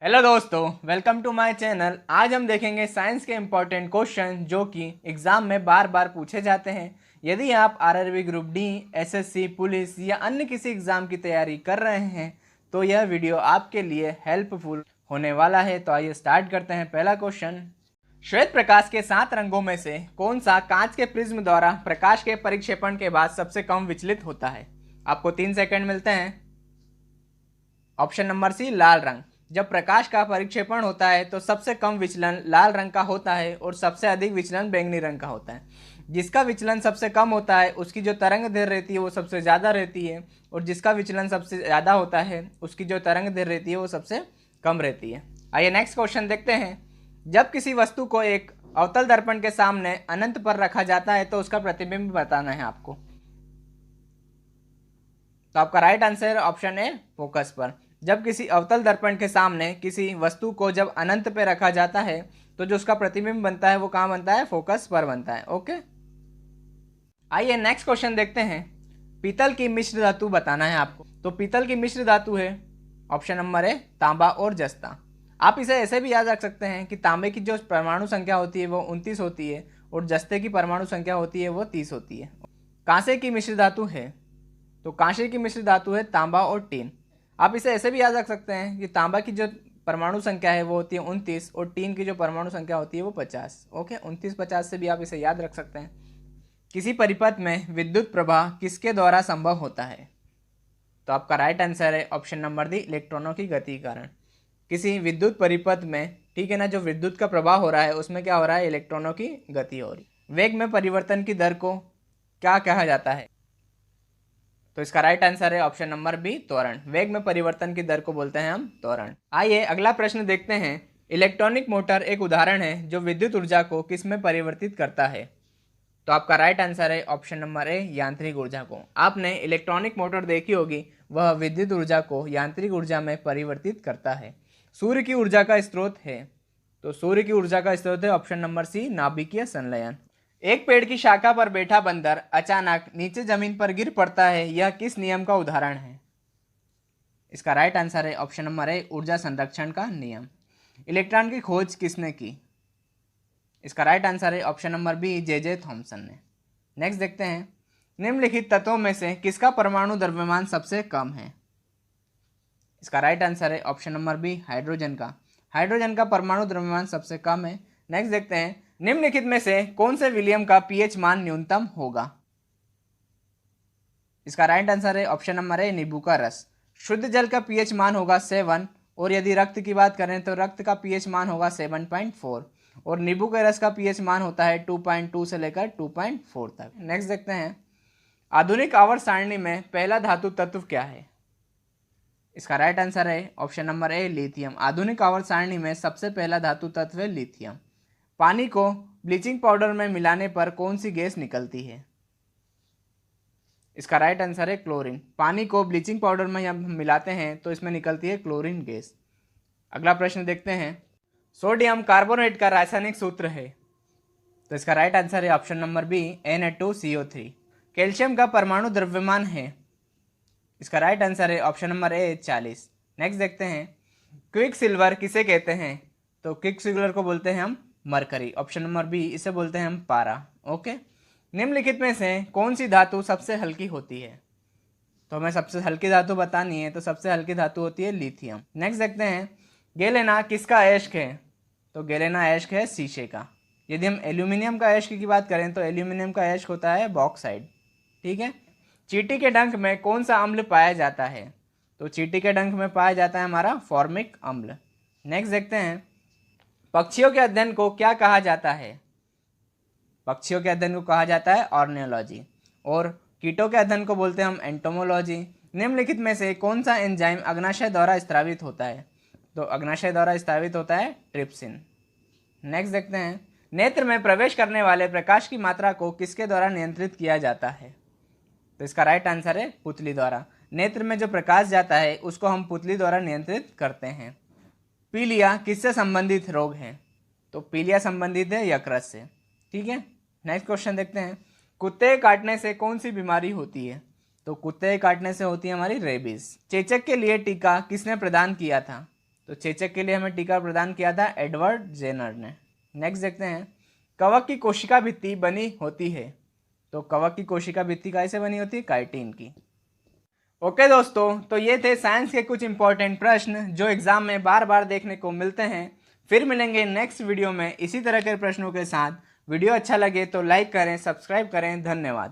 Hello दोस्तों, welcome to my channel. आज हम देखेंगे साइंस के इम्पोर्टेंट क्वेश्चन जो कि एग्जाम में बार बार पूछे जाते हैं। यदि आप RRB group D, SSC, police या अन्य किसी एग्जाम की तैयारी कर रहे हैं तो यह वीडियो आपके लिए हेल्पफुल होने वाला है। तो आइए स्टार्ट करते हैं। पहला क्वेश्चन, श्वेत प्रकाश के 7 रंगों में से कौन सा कांच के प्रिज्म द्वारा प्रकाश के परिक्षेपण के बाद सबसे कम विचलित होता है? आपको 3 सेकंड मिलते हैं। ऑप्शन नंबर सी, लाल रंग। जब प्रकाश का परिक्षेपण होता है तो सबसे कम विचलन लाल रंग का होता है और सबसे अधिक विचलन बैंगनी रंग का होता है। जिसका विचलन सबसे कम होता है उसकी जो तरंग दैर्घ्य रहती है वो सबसे ज़्यादा रहती है, और जिसका विचलन सबसे ज़्यादा होता है उसकी जो तरंग दैर्घ्य रहती है वो सबसे कम रहती है। आइए नेक्स्ट क्वेश्चन देखते हैं। जब किसी वस्तु को एक अवतल दर्पण के सामने अनंत पर रखा जाता है तो उसका प्रतिबिंब बताना है आपको। तो आपका right answer option A, focus पर। जब किसी अवतल दर्पण के सामने किसी वस्तु को जब अनंत पे रखा जाता है तो जो उसका प्रतिबिंब बनता है वो कहाँ बनता है? फोकस पर बनता है। ओके, आइए नेक्स्ट क्वेश्चन देखते हैं। पीतल की मिश्र धातु बताना है आपको। तो पीतल की मिश्र धातु है ऑप्शन नंबर ए, तांबा और जस्ता। आप इसे ऐसे भी याद रख सकते हैं कि तांबे की जो परमाणु संख्या होती है वो 29 होती है और जस्ते की परमाणु संख्या होती है वो 30 होती है। कांसे की मिश्र धातु है, तो कांसे की मिश्र धातु है तांबा और टीन। आप इसे ऐसे भी याद रख सकते हैं कि तांबा की जो परमाणु संख्या है वो होती है 29 और टीन की जो परमाणु संख्या होती है वो 50। ओके, 29-50 से भी आप इसे याद रख सकते हैं। किसी परिपथ में विद्युत प्रवाह किसके द्वारा संभव होता है? तो आपका राइट आंसर है ऑप्शन नंबर डी, इलेक्ट्रॉनों की गति के कारण। किसी विद्युत परिपथ में, ठीक है ना, जो विद्युत का प्रवाह हो रहा है उसमें क्या हो रहा है? इलेक्ट्रॉनों की गति हो रही। वेग में परिवर्तन की दर को क्या कहा जाता है? तो इसका राइट आंसर है ऑप्शन नंबर बी, त्वरण। वेग में परिवर्तन की दर को बोलते हैं हम त्वरण। आइए अगला प्रश्न देखते हैं। इलेक्ट्रॉनिक मोटर एक उदाहरण है जो विद्युत ऊर्जा को किस में परिवर्तित करता है? तो आपका राइट आंसर है ऑप्शन नंबर ए, यांत्रिक ऊर्जा को। आपने इलेक्ट्रॉनिक मोटर देखी होगी, वह विद्युत ऊर्जा को यांत्रिक ऊर्जा में परिवर्तित करता है। सूर्य की ऊर्जा का स्रोत है, तो सूर्य की ऊर्जा का स्रोत है ऑप्शन नंबर सी, नाभिकीय संलयन। एक पेड़ की शाखा पर बैठा बंदर अचानक नीचे जमीन पर गिर पड़ता है, यह किस नियम का उदाहरण है? इसका राइट आंसर है ऑप्शन नंबर ए, ऊर्जा संरक्षण का नियम। इलेक्ट्रॉन की खोज किसने की? इसका राइट आंसर है option number B, J Thomson ने। नेक्स्ट देखते हैं। निम्नलिखित तत्वों में से किसका परमाणु द्रव्यमान सबसे कम है? इसका राइट आंसर है ऑप्शन नंबर बी, हाइड्रोजन का। हाइड्रोजन का परमाणु द्रव्यमान सबसे कम है। नेक्स्ट देखते हैं। निम्नलिखित में से कौन से विलियम का पीएच मान न्यूनतम होगा? इसका राइट आंसर है ऑप्शन नंबर ए, नींबू का रस। शुद्ध जल का पीएच मान होगा 7, और यदि रक्त की बात करें तो रक्त का पीएच मान होगा 7.4, और नींबू के रस का पीएच मान होता है 2.2 से लेकर 2.4 तक। नेक्स्ट देखते हैं। आधुनिक आवर्त सारणी में पहला धातु तत्व क्या है? इसका राइट आंसर है ऑप्शन नंबर ए, लिथियम। आधुनिक आवर्त सारणी में सबसे पहला धातु तत्व है लिथियम। पानी को ब्लीचिंग पाउडर में मिलाने पर कौन सी गैस निकलती है? इसका राइट आंसर है क्लोरीन। पानी को ब्लीचिंग पाउडर में हम मिलाते हैं तो इसमें निकलती है क्लोरीन गैस। अगला प्रश्न देखते हैं। सोडियम कार्बोनेट का रासायनिक सूत्र है, तो इसका राइट आंसर है option number B, Na2CO3। Calcium का परमाणु द्रव्यमान है, इसका राइट आंसर है ऑप्शन नंबर ए, 40। नेक्स्ट देखते हैं। क्विक सिल्वर किसे कहते हैं? तो क्विक सिल्वर को बोलते हैं हम मरकरी। ऑप्शन नंबर बी, इसे बोलते हैं हम पारा। ओके, निम्नलिखित में से कौन सी धातु सबसे हल्की होती है? तो हमें सबसे हल्की धातु बतानी है, तो सबसे हल्की धातु होती है लिथियम। नेक्स्ट देखते हैं। गैलेना किसका अयस्क है? तो गैलेना अयस्क है शीशे का। यदि हम एल्यूमिनियम का अयस्क की बात करें तो एल्यूमिनियम का अयस्क होता है बॉक्साइड। ठीक है। चींटी के डंक में कौन सा अम्ल पाया जाता है? तो चींटी के डंक में पाया जाता है हमारा फॉर्मिक अम्ल। नेक्स्ट देखते हैं। पक्षियों के अध्ययन को क्या कहा जाता है? पक्षियों के अध्ययन को कहा जाता है ऑर्नियोलॉजी, और कीटों के अध्ययन को बोलते हैं हम एंटोमोलॉजी। निम्नलिखित में से कौन सा एंजाइम अग्नाशय द्वारा स्रावित होता है? तो अग्नाशय द्वारा स्रावित होता है ट्रिप्सिन। नेक्स्ट देखते हैं। नेत्र में प्रवेश करने वाले प्रकाश की मात्रा को किसके द्वारा नियंत्रित किया जाता है? तो इसका राइट आंसर है पुतली द्वारा। नेत्र में जो प्रकाश जाता है उसको हम पुतली द्वारा नियंत्रित करते हैं। पीलिया किससे संबंधित रोग है? तो पीलिया संबंधित है यकृत से। ठीक है। नेक्स्ट क्वेश्चन देखते हैं। कुत्ते काटने से कौन सी बीमारी होती है? तो कुत्ते काटने से होती है हमारी रेबीज। चेचक के लिए टीका किसने प्रदान किया था? तो चेचक के लिए हमें टीका प्रदान किया था एडवर्ड जेनर ने। नेक्स्ट देखते हैं, कवक की कोशिका भित्ति बनी होती है। तो कवक की कोशिका भित्ति कैसे बनी होती है? काइटिन की। ओके दोस्तों, तो ये थे साइंस के कुछ इंपॉर्टेंट प्रश्न जो एग्जाम में बार बार देखने को मिलते हैं। फिर मिलेंगे नेक्स्ट वीडियो में इसी तरह के प्रश्नों के साथ। वीडियो अच्छा लगे तो लाइक करें, सब्सक्राइब करें। धन्यवाद।